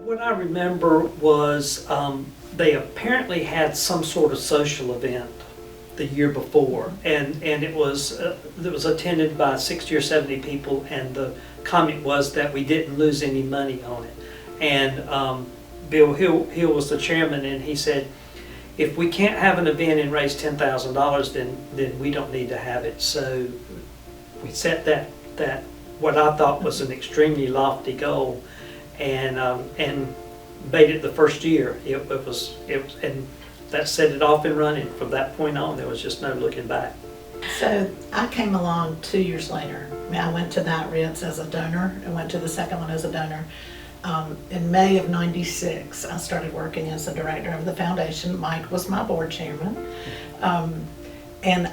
What I remember was they apparently had some sort of social event the year before, and it was attended by 60 or 70 people, and the comment was that we didn't lose any money on it. And Bill Hill was the chairman, and he said, if we can't have an event and raise $10,000, then we don't need to have it. So we set that what I thought was an extremely lofty goal, and made it the first year. It was and that set it off and running. From that point on, there was just no looking back. So I came along 2 years later. I mean, I went to that Ritz as a donor and went to the second one as a donor. In May of '96, I started working as the director of the foundation. Mike was my board chairman. And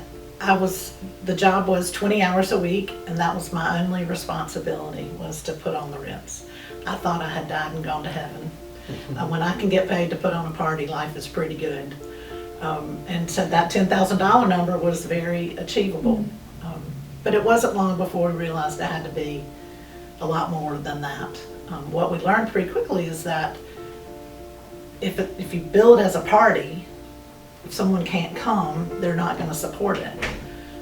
the job was 20 hours a week, and that was my only responsibility, was to put on the Ritz. I thought I had died and gone to heaven. When I can get paid to put on a party, life is pretty good. And so that $10,000 number was very achievable. But it wasn't long before we realized it had to be a lot more than that. What we learned pretty quickly is that if you build as a party, if someone can't come, they're not going to support it.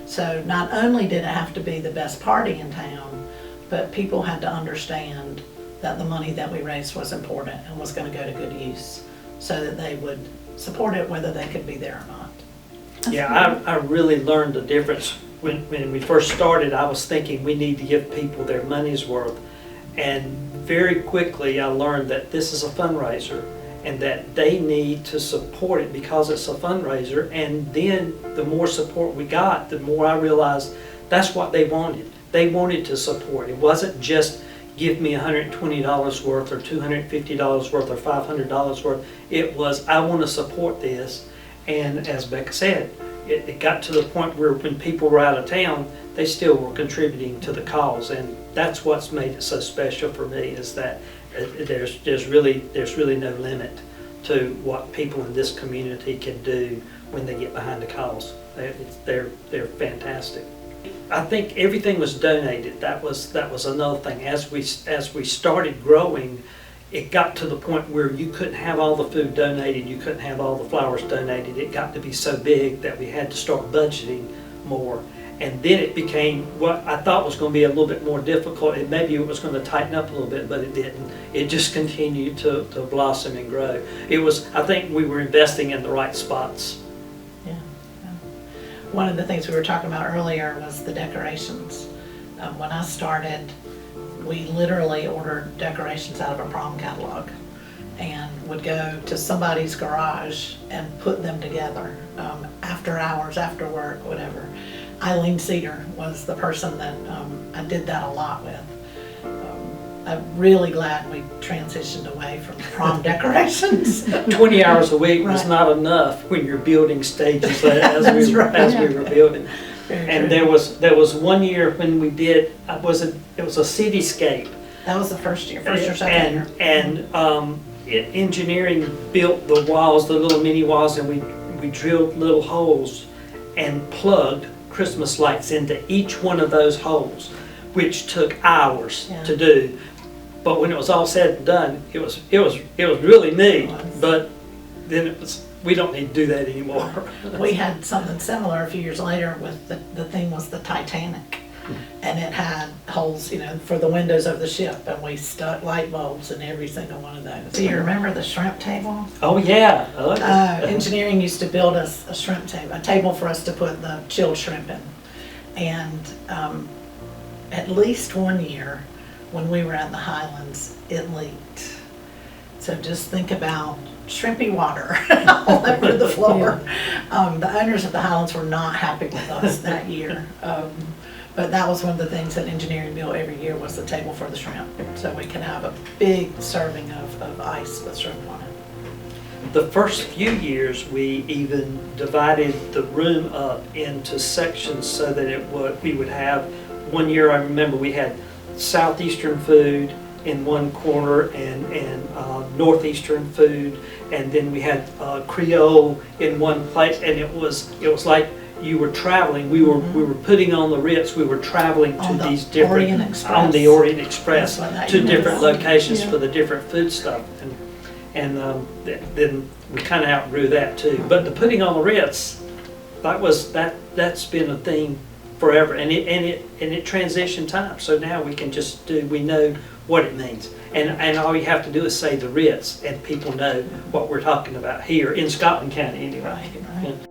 So not only did it have to be the best party in town, but people had to understand that the money that we raised was important and was going to go to good use, so that they would support it whether they could be there or not. Yeah, I really learned the difference. When we first started, I was thinking we need to give people their money's worth. And very quickly I learned that this is a fundraiser and that they need to support it because it's a fundraiser. And then the more support we got, the more I realized that's what they wanted. They wanted to support. It wasn't just give me $120 worth or $250 worth or $500 worth. It was, I want to support this. And as Becca said, it got to the point where when people were out of town, they still were contributing to the cause. And that's what's made it so special for me, is that there's really no limit to what people in this community can do when they get behind the cause. They're fantastic. I think everything was donated. That was another thing. As we started growing, it got to the point where you couldn't have all the food donated, you couldn't have all the flowers donated. It got to be so big that we had to start budgeting more. And then it became what I thought was going to be a little bit more difficult, and maybe it was going to tighten up a little bit, but it didn't. It just continued to blossom and grow. I think we were investing in the right spots. Yeah. One of the things we were talking about earlier was the decorations. When I started, we literally ordered decorations out of a prom catalog and would go to somebody's garage and put them together after hours, after work, whatever. Eileen Cedar was the person that I did that a lot with. I'm really glad we transitioned away from prom decorations. 20 hours a week was Right. not enough when you're building stages as we were building. Very And true. there was one year when we did, it was a cityscape. That was the first year, first or second year. And engineering built the walls, the little mini walls, and we drilled little holes and plugged Christmas lights into each one of those holes, which took hours to do. But when it was all said and done, it was really neat. But then we don't need to do that anymore. We had something similar a few years later with the theme was the Titanic. And it had holes, for the windows of the ship, and we stuck light bulbs in every single one of those. Do you remember the shrimp table? Oh yeah. Engineering used to build us a shrimp table, a table for us to put the chilled shrimp in. And at least one year, when we were at the Highlands, it leaked. So just think about shrimpy water all over the floor. The owners of the Highlands were not happy with us that year. But that was one of the things that engineering built every year, was the table for the shrimp. So we could have a big serving of ice with shrimp on it. The first few years, we even divided the room up into sections so that we would have, one year I remember we had southeastern food in one corner and northeastern food, and then we had Creole in one place, and it was like you were traveling, we were putting on the Ritz, we were traveling to On the these different, Orient Express. on the Orient Express, That's what that to you different meant. locations Yeah. for the different food stuff. And then we kind of outgrew that too. But the putting on the Ritz, that's been a theme forever, and it transitioned time. So now we can just we know what it means, and all you have to do is say the Ritz, and people know what we're talking about here in Scotland County anyway. Right, right. Yeah.